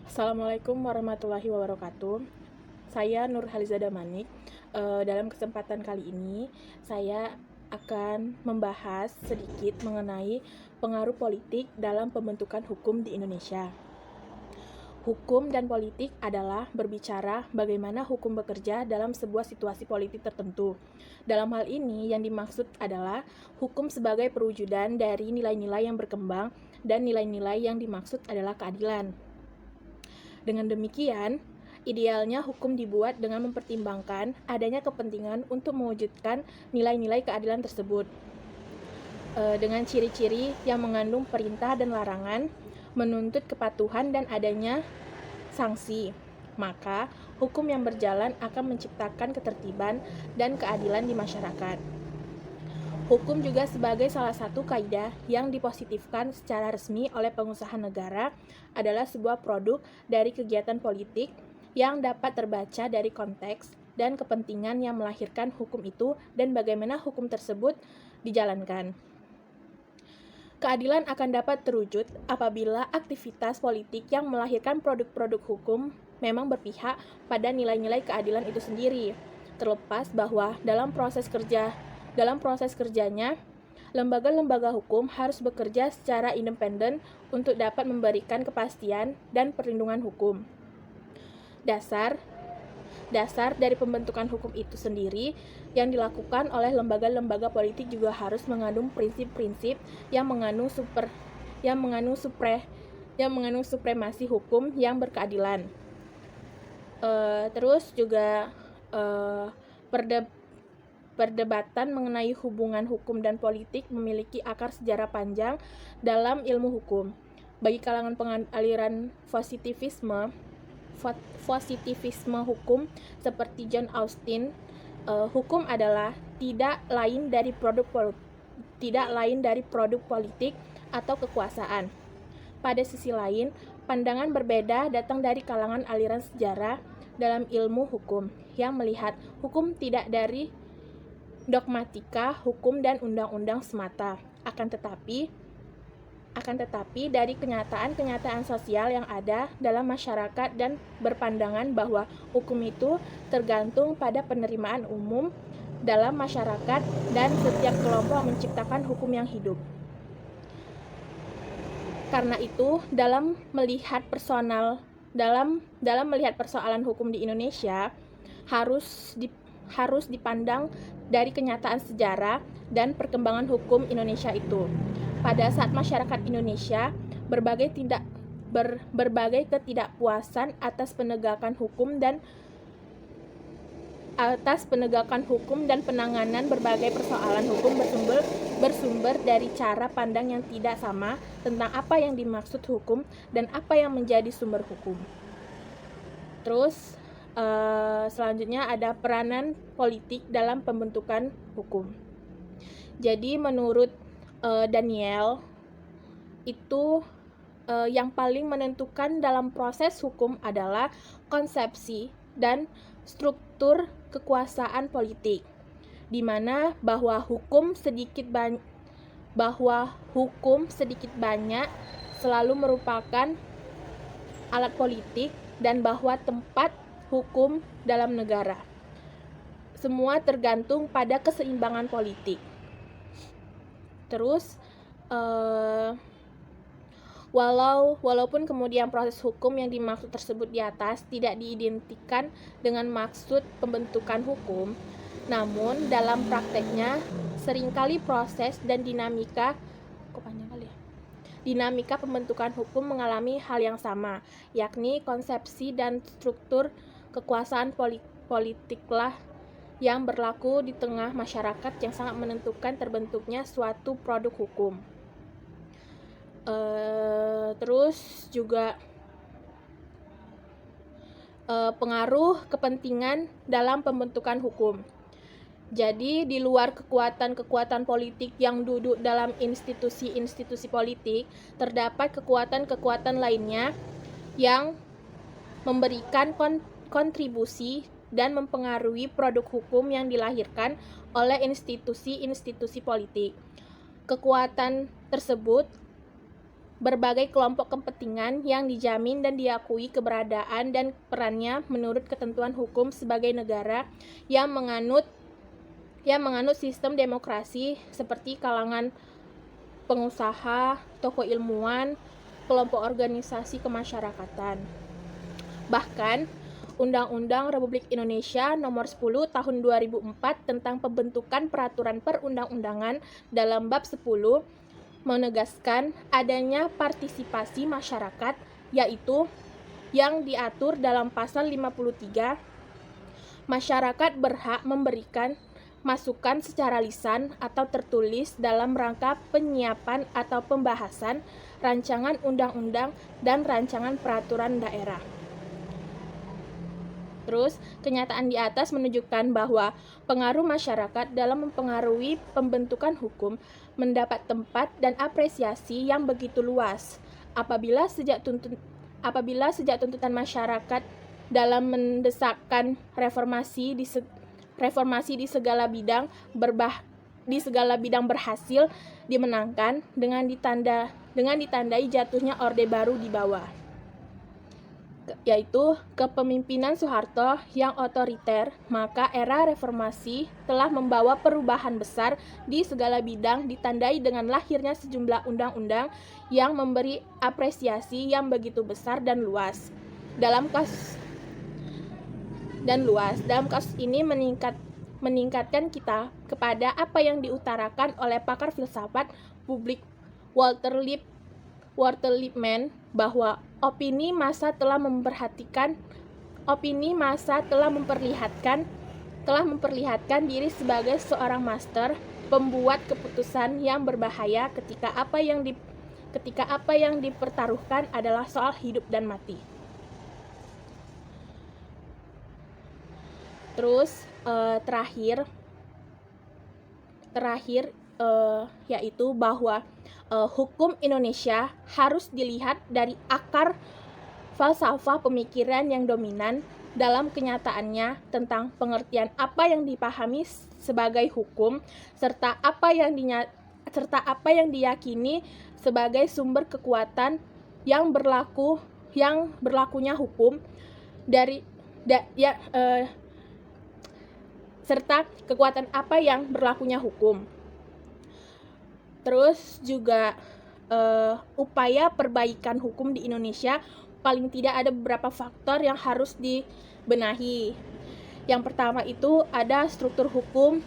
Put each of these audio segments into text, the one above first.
Assalamualaikum warahmatullahi wabarakatuh. Saya Nur Halizada Manik. Dalam kesempatan kali ini, saya akan membahas sedikit mengenai pengaruh politik dalam pembentukan hukum di Indonesia. Hukum dan politik adalah berbicara bagaimana hukum bekerja dalam sebuah situasi politik tertentu. Dalam hal ini, yang dimaksud adalah hukum sebagai perwujudan dari nilai-nilai yang berkembang dan nilai-nilai yang dimaksud adalah keadilan. Dengan demikian, idealnya hukum dibuat dengan mempertimbangkan adanya kepentingan untuk mewujudkan nilai-nilai keadilan tersebut. Dengan ciri-ciri yang mengandung perintah dan larangan, menuntut kepatuhan dan adanya sanksi, maka hukum yang berjalan akan menciptakan ketertiban dan keadilan di masyarakat. Hukum juga sebagai salah satu kaidah yang dipositifkan secara resmi oleh pengusaha negara adalah sebuah produk dari kegiatan politik yang dapat terbaca dari konteks dan kepentingan yang melahirkan hukum itu dan bagaimana hukum tersebut dijalankan. Keadilan akan dapat terwujud apabila aktivitas politik yang melahirkan produk-produk hukum memang berpihak pada nilai-nilai keadilan itu sendiri, terlepas bahwa dalam proses kerjanya, lembaga-lembaga hukum harus bekerja secara independen untuk dapat memberikan kepastian dan perlindungan hukum. Dasar dari pembentukan hukum itu sendiri yang dilakukan oleh lembaga-lembaga politik juga harus mengandung prinsip-prinsip yang mengandung supremasi hukum yang berkeadilan. Terus juga perdebatan mengenai hubungan hukum dan politik memiliki akar sejarah panjang dalam ilmu hukum. Bagi kalangan aliran positivisme hukum seperti John Austin, hukum adalah tidak lain dari produk politik atau kekuasaan. Pada sisi lain, pandangan berbeda datang dari kalangan aliran sejarah dalam ilmu hukum yang melihat hukum tidak dari dogmatika, hukum dan undang-undang semata, akan tetapi dari kenyataan-kenyataan sosial yang ada dalam masyarakat dan berpandangan bahwa hukum itu tergantung pada penerimaan umum dalam masyarakat dan setiap kelompok menciptakan hukum yang hidup. Karena itu, dalam melihat persoalan hukum di Indonesia harus dipandang dari kenyataan sejarah dan perkembangan hukum Indonesia itu. Pada saat masyarakat Indonesia berbagai ketidakpuasan atas penegakan hukum dan penanganan berbagai persoalan hukum bersumber dari cara pandang yang tidak sama tentang apa yang dimaksud hukum dan apa yang menjadi sumber hukum. Terus selanjutnya ada peranan politik dalam pembentukan hukum. Jadi menurut Daniel itu yang paling menentukan dalam proses hukum adalah konsepsi dan struktur kekuasaan politik, di mana bahwa hukum sedikit banyak selalu merupakan alat politik dan bahwa tempat hukum dalam negara. Semua tergantung pada keseimbangan politik. Terus, walaupun kemudian proses hukum yang dimaksud tersebut di atas tidak diidentikan dengan maksud pembentukan hukum, namun dalam prakteknya seringkali proses dan dinamika pembentukan hukum mengalami hal yang sama, yakni konsepsi dan struktur kekuasaan politiklah yang berlaku di tengah masyarakat yang sangat menentukan terbentuknya suatu produk hukum. Terus juga pengaruh kepentingan dalam pembentukan hukum. Jadi di luar kekuatan-kekuatan politik yang duduk dalam institusi-institusi politik, terdapat kekuatan-kekuatan lainnya yang memberikan kontribusi dan mempengaruhi produk hukum yang dilahirkan oleh institusi-institusi politik. Kekuatan tersebut berbagai kelompok kepentingan yang dijamin dan diakui keberadaan dan perannya menurut ketentuan hukum sebagai negara yang menganut sistem demokrasi seperti kalangan pengusaha, tokoh ilmuwan, kelompok organisasi kemasyarakatan. Bahkan, Undang-Undang Republik Indonesia Nomor 10 Tahun 2004 tentang pembentukan peraturan perundang-undangan dalam bab 10 menegaskan adanya partisipasi masyarakat, yaitu yang diatur dalam pasal 53, masyarakat berhak memberikan masukan secara lisan atau tertulis dalam rangka penyiapan atau pembahasan rancangan undang-undang dan rancangan peraturan daerah. Terus, kenyataan di atas menunjukkan bahwa pengaruh masyarakat dalam mempengaruhi pembentukan hukum mendapat tempat dan apresiasi yang begitu luas apabila sejak tuntutan masyarakat dalam mendesakkan reformasi di segala bidang berhasil dimenangkan dengan ditandai jatuhnya Orde Baru di bawah, yaitu kepemimpinan Soeharto yang otoriter. Maka era reformasi telah membawa perubahan besar di segala bidang, ditandai dengan lahirnya sejumlah undang-undang yang memberi apresiasi yang begitu besar dan luas. Dalam kasus ini meningkatkan kita kepada apa yang diutarakan oleh pakar filsafat publik Walter Lippmann bahwa opini massa telah memperlihatkan diri sebagai seorang master pembuat keputusan yang berbahaya ketika apa yang dipertaruhkan adalah soal hidup dan mati. Terus terakhir yaitu bahwa hukum Indonesia harus dilihat dari akar falsafah pemikiran yang dominan dalam kenyataannya tentang pengertian apa yang dipahami sebagai hukum serta apa yang diyakini sebagai sumber kekuatan yang berlakunya hukum serta kekuatan apa yang berlakunya hukum. Terus juga upaya perbaikan hukum di Indonesia, paling tidak ada beberapa faktor yang harus dibenahi. Yang pertama itu ada struktur hukum,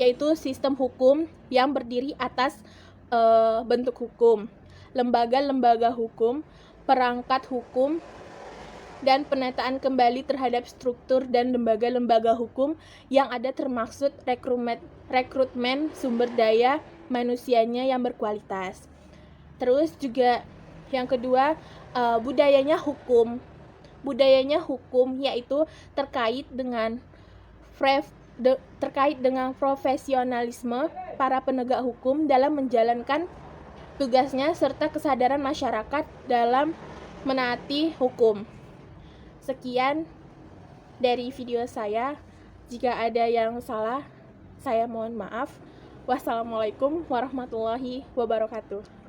yaitu sistem hukum yang berdiri atas bentuk hukum, lembaga-lembaga hukum, perangkat hukum, dan penataan kembali terhadap struktur dan lembaga-lembaga hukum yang ada, termaksud rekrutmen sumber daya manusianya yang berkualitas. Terus juga yang kedua, budayanya hukum yaitu terkait dengan profesionalisme para penegak hukum dalam menjalankan tugasnya serta kesadaran masyarakat dalam menaati hukum. Sekian dari video saya. Jika ada yang salah, saya mohon maaf. Wassalamualaikum warahmatullahi wabarakatuh.